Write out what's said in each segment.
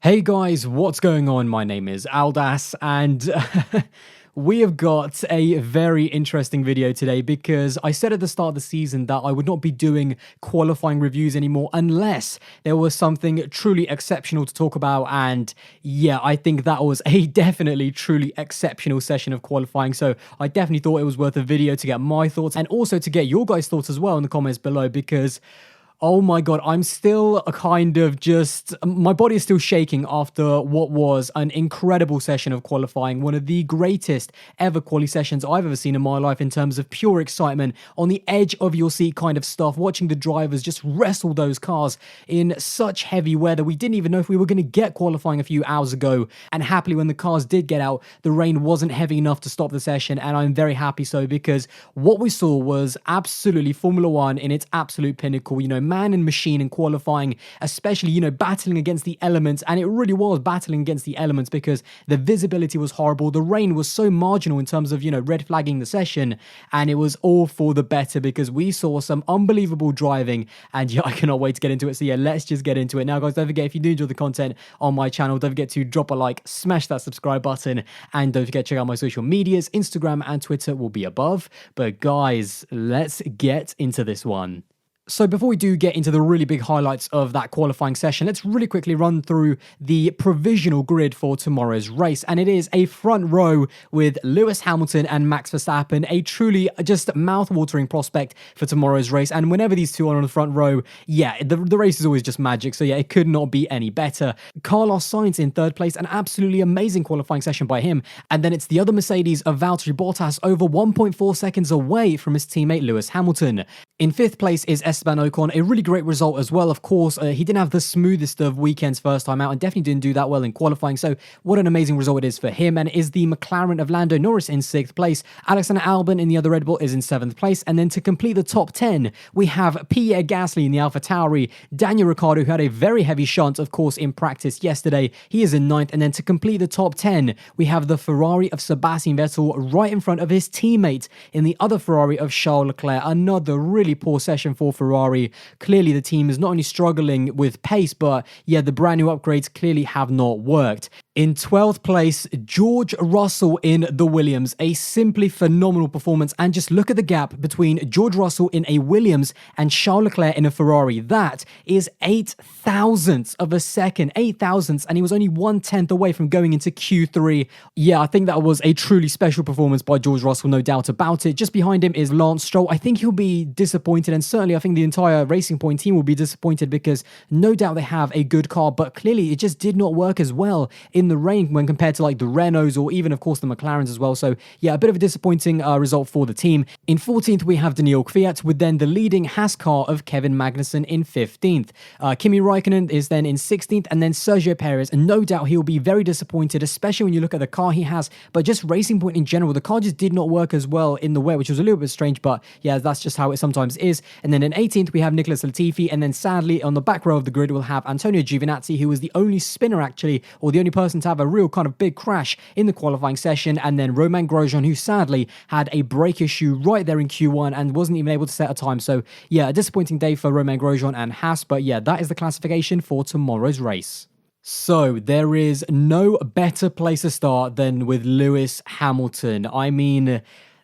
Hey guys, what's going on? My name is Aldas, and we have got a very interesting video today because I said at the start of the season that I would not be doing qualifying reviews anymore unless there was something truly exceptional to talk about. And yeah, I think that was a definitely truly exceptional session of qualifying. So I definitely thought it was worth a video to get my thoughts and also to get your guys' thoughts as well in the comments below because oh my God, I'm still my body is still shaking after what was an incredible session of qualifying. One of the greatest ever quali sessions I've ever seen in my life in terms of pure excitement, on the edge of your seat kind of stuff, watching the drivers just wrestle those cars in such heavy weather. We didn't even know if we were going to get qualifying a few hours ago. And happily, when the cars did get out, the rain wasn't heavy enough to stop the session. And I'm very happy so because what we saw was absolutely Formula One in its absolute pinnacle. You know, man and machine in qualifying, especially, you know, battling against the elements. And it really was battling against the elements because the visibility was horrible. The rain was so marginal in terms of, you know, red flagging the session. And it was all for the better because we saw some unbelievable driving. And yeah, I cannot wait to get into it. So yeah, let's just get into it. Now, guys, don't forget, if you do enjoy the content on my channel, don't forget to drop a like, smash that subscribe button, and don't forget to check out my social medias. Instagram and Twitter will be above. But guys, let's get into this one. So before we do get into the really big highlights of that qualifying session, let's really quickly run through the provisional grid for tomorrow's race. And it is a front row with Lewis Hamilton and Max Verstappen, a truly just mouth-watering prospect for tomorrow's race. And whenever these two are on the front row, yeah, the race is always just magic. So yeah, it could not be any better. Carlos Sainz in third place, an absolutely amazing qualifying session by him. And then it's the other Mercedes of Valtteri Bottas, over 1.4 seconds away from his teammate Lewis Hamilton. In fifth place is Esteban Ocon, a really great result as well. Of course, he didn't have the smoothest of weekends first time out and definitely didn't do that well in qualifying. So what an amazing result it is for him. And it is the McLaren of Lando Norris in sixth place. Alexander Albon in the other Red Bull is in seventh place. And then to complete the top 10, we have Pierre Gasly in the AlphaTauri, Daniel Ricciardo, who had a very heavy shunt, of course, in practice yesterday. He is in ninth. And then to complete the top 10, we have the Ferrari of Sebastian Vettel right in front of his teammate in the other Ferrari of Charles Leclerc. Another really poor session for Ferrari. Clearly, the team is not only struggling with pace, but yeah, the brand new upgrades clearly have not worked. In 12th place, George Russell in the Williams, a simply phenomenal performance. And just look at the gap between George Russell in a Williams and Charles Leclerc in a Ferrari. That is 8 thousandths of a second, 8 thousandths, and he was only 1/10 away from going into Q3. Yeah, I think that was a truly special performance by George Russell, no doubt about it. Just behind him is Lance Stroll. I think he'll be disappointed, and certainly I think the entire Racing Point team will be disappointed because no doubt they have a good car, but clearly it just did not work as well in the rain when compared to like the Renaults or even, of course, the McLarens as well. So yeah, a bit of a disappointing result for the team. In 14th, we have Daniil Kvyat with then the leading Haas car of Kevin Magnussen in 15th. Kimi Raikkonen is then in 16th, and then Sergio Perez, and no doubt he'll be very disappointed, especially when you look at the car he has, but just Racing Point in general, the car just did not work as well in the wet, which was a little bit strange, but yeah, that's just how it sometimes is. And then in 18th, we have Nicholas Latifi, and then sadly, on the back row of the grid, we'll have Antonio Giovinazzi, who was the only spinner actually, or the only person to have a real kind of big crash in the qualifying session, and then Romain Grosjean, who sadly had a brake issue right there in Q1 and wasn't even able to set a time. So yeah, a disappointing day for Romain Grosjean and Haas, but yeah, that is the classification for tomorrow's race. So there is no better place to start than with Lewis Hamilton. I mean,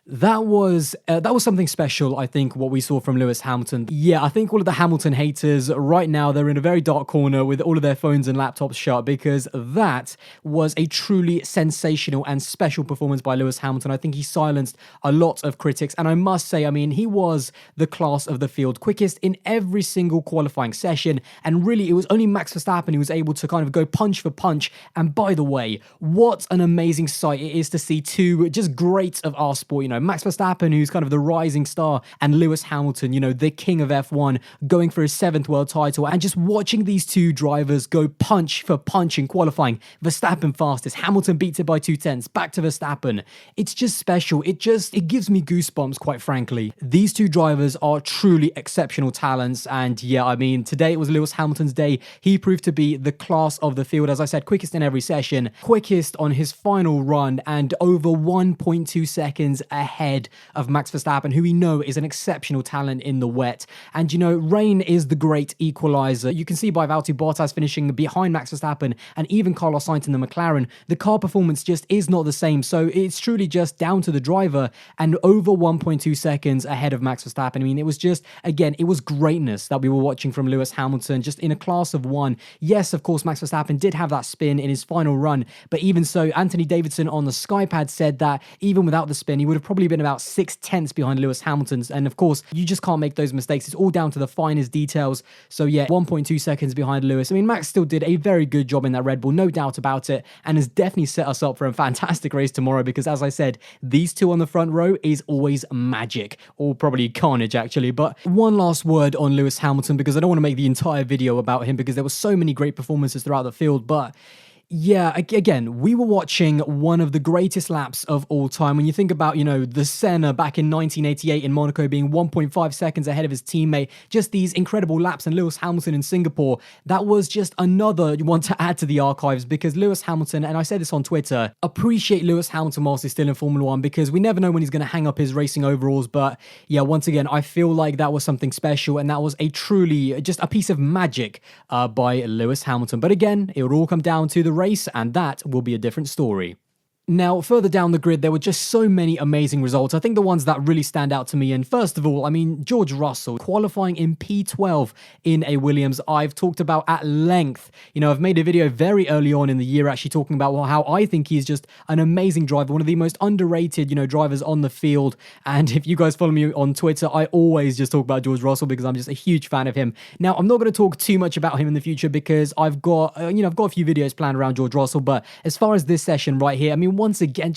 that was something special, I think, what we saw from Lewis Hamilton. Yeah, I think all of the Hamilton haters right now, they're in a very dark corner with all of their phones and laptops shut because that was a truly sensational and special performance by Lewis Hamilton. I think he silenced a lot of critics, and I must say, I mean, he was the class of the field, quickest in every single qualifying session, and really, it was only Max Verstappen who was able to kind of go punch for punch. And by the way, what an amazing sight it is to see two just greats of our sport, you know, Max Verstappen, who's kind of the rising star, and Lewis Hamilton, you know, the king of F1, going for his 7th world title, and just watching these two drivers go punch for punch in qualifying. Verstappen fastest, Hamilton beats it by 2/10, back to Verstappen. It's just special. It gives me goosebumps, quite frankly. These two drivers are truly exceptional talents, and yeah, I mean, today it was Lewis Hamilton's day. He proved to be the class of the field, as I said, quickest in every session, quickest on his final run, and over 1.2 seconds ahead ahead of Max Verstappen, who we know is an exceptional talent in the wet. And, rain is the great equalizer. You can see by Valtteri Bottas finishing behind Max Verstappen and even Carlos Sainz in the McLaren, the car performance just is not the same. So it's truly just down to the driver, and over 1.2 seconds ahead of Max Verstappen. I mean, it was just, again, it was greatness that we were watching from Lewis Hamilton, just in a class of one. Yes, of course, Max Verstappen did have that spin in his final run, but even so, Anthony Davidson on the Skypad said that even without the spin, he would have probably been about 6/10 behind Lewis Hamilton's. And of course, you just can't make those mistakes. It's all down to the finest details. So yeah, 1.2 seconds behind Lewis. I mean, Max still did a very good job in that Red Bull, no doubt about it, and has definitely set us up for a fantastic race tomorrow, because as I said, these two on the front row is always magic, or probably carnage actually. But one last word on Lewis Hamilton, because I don't want to make the entire video about him because there were so many great performances throughout the field. But yeah, again, we were watching one of the greatest laps of all time. When you think about, the Senna back in 1988 in Monaco being 1.5 seconds ahead of his teammate, just these incredible laps, and Lewis Hamilton in Singapore, that was just another one to add to the archives, because Lewis Hamilton, and I said this on Twitter, appreciate Lewis Hamilton whilst he's still in Formula One, because we never know when he's going to hang up his racing overalls. But yeah, once again, I feel like that was something special, and that was a truly just a piece of magic by Lewis Hamilton. But again, it would all come down to the race, and that will be a different story. Now, further down the grid, there were just so many amazing results. I think the ones that really stand out to me, and first of all, I mean, George Russell qualifying in P12 in a Williams, I've talked about at length. I've made a video very early on in the year actually talking about how I think he's just an amazing driver, one of the most underrated, drivers on the field. And if you guys follow me on Twitter, I always just talk about George Russell because I'm just a huge fan of him. Now, I'm not going to talk too much about him in the future because I've got a few videos planned around George Russell. But as far as this session right here, I mean, once again,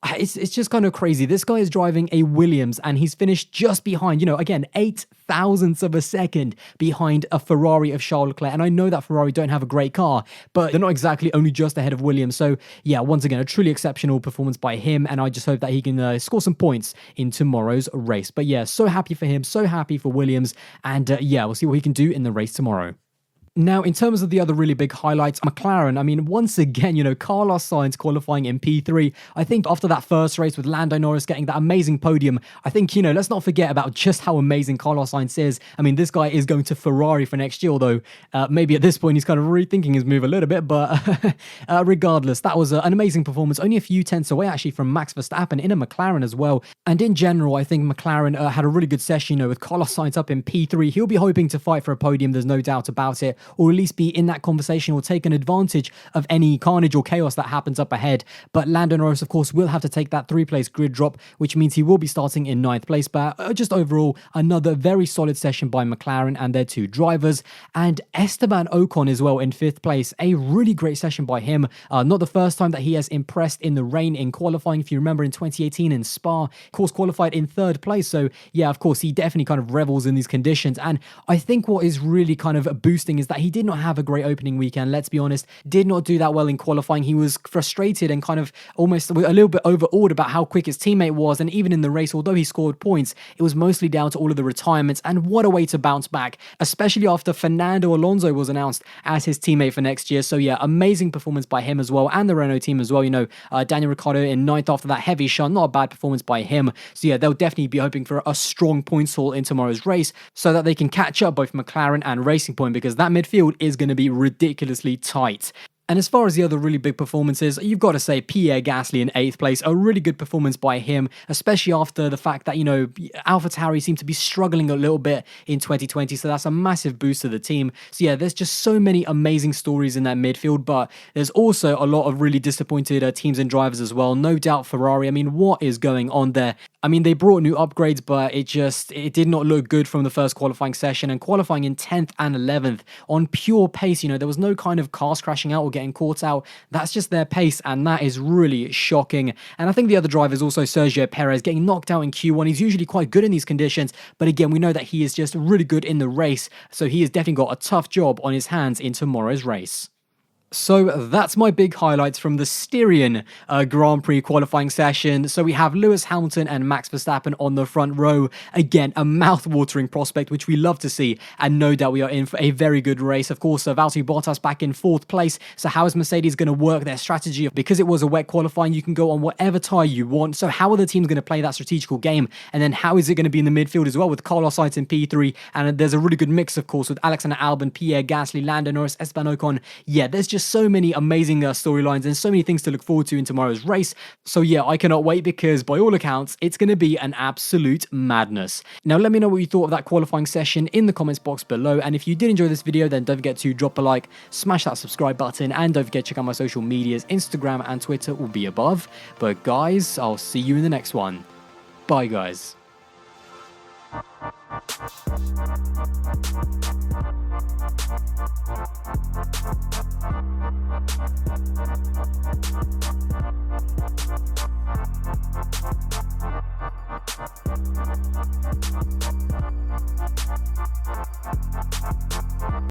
it's just kind of crazy. This guy is driving a Williams, and he's finished just behind, again, 0.008 of a second behind a Ferrari of Charles Leclerc. And I know that Ferrari don't have a great car, but they're not exactly only just ahead of Williams. So yeah, once again, a truly exceptional performance by him, and I just hope that he can score some points in tomorrow's race. But yeah, so happy for him, so happy for Williams, and yeah, we'll see what he can do in the race tomorrow. Now, in terms of the other really big highlights, McLaren, I mean, once again, Carlos Sainz qualifying in P3. I think after that first race with Lando Norris getting that amazing podium, I think, let's not forget about just how amazing Carlos Sainz is. I mean, this guy is going to Ferrari for next year, although maybe at this point he's kind of rethinking his move a little bit. But regardless, that was an amazing performance, only a few tenths away actually from Max Verstappen in a McLaren as well. And in general, I think McLaren had a really good session, with Carlos Sainz up in P3. He'll be hoping to fight for a podium, there's no doubt about it, or at least be in that conversation or take an advantage of any carnage or chaos that happens up ahead. But Lando Norris, of course, will have to take that 3-place grid drop, which means he will be starting in 9th place. But just overall, another very solid session by McLaren and their two drivers. And Esteban Ocon as well in 5th place. A really great session by him. Not the first time that he has impressed in the rain in qualifying. If you remember in 2018 in Spa, of course, qualified in 3rd place. So yeah, of course, he definitely kind of revels in these conditions. And I think what is really kind of boosting is that he did not have a great opening weekend, let's be honest, did not do that well in qualifying. He was frustrated and kind of almost a little bit overawed about how quick his teammate was, and even in the race, although he scored points, it was mostly down to all of the retirements. And what a way to bounce back, especially after Fernando Alonso was announced as his teammate for next year. So yeah, amazing performance by him as well, and the Renault team as well. Daniel Ricciardo in 9th after that heavy shot, not a bad performance by him. So yeah, they'll definitely be hoping for a strong points haul in tomorrow's race so that they can catch up both McLaren and Racing Point, because that midfield is going to be ridiculously tight. And as far as the other really big performances, you've got to say Pierre Gasly in 8th place, a really good performance by him, especially after the fact that, AlphaTauri seemed to be struggling a little bit in 2020, so that's a massive boost to the team. So yeah, there's just so many amazing stories in that midfield, but there's also a lot of really disappointed teams and drivers as well. No doubt Ferrari, I mean, what is going on there? I mean, they brought new upgrades, but it did not look good from the first qualifying session, and qualifying in 10th and 11th on pure pace. There was no kind of cars crashing out or getting caught out. That's just their pace, and that is really shocking. And I think the other driver is also Sergio Perez, getting knocked out in Q1. He's usually quite good in these conditions, but again, we know that he is just really good in the race, so he has definitely got a tough job on his hands in tomorrow's race. So that's my big highlights from the Styrian Grand Prix qualifying session. So we have Lewis Hamilton and Max Verstappen on the front row. Again, a mouth-watering prospect, which we love to see. And no doubt we are in for a very good race. Of course, Valtteri Bottas back in 4th place. So how is Mercedes going to work their strategy? Because it was a wet qualifying, you can go on whatever tyre you want. So how are the teams going to play that strategical game? And then how is it going to be in the midfield as well with Carlos Sainz in P3? And there's a really good mix, of course, with Alexander Albon, Pierre Gasly, Lando Norris, Esteban Ocon. Yeah, there's just so many amazing storylines and so many things to look forward to in tomorrow's race. So yeah, I cannot wait because by all accounts, it's going to be an absolute madness. Now, let me know what you thought of that qualifying session in the comments box below. And if you did enjoy this video, then don't forget to drop a like, smash that subscribe button, and don't forget to check out my social medias. Instagram and Twitter will be above. But guys, I'll see you in the next one. Bye, guys.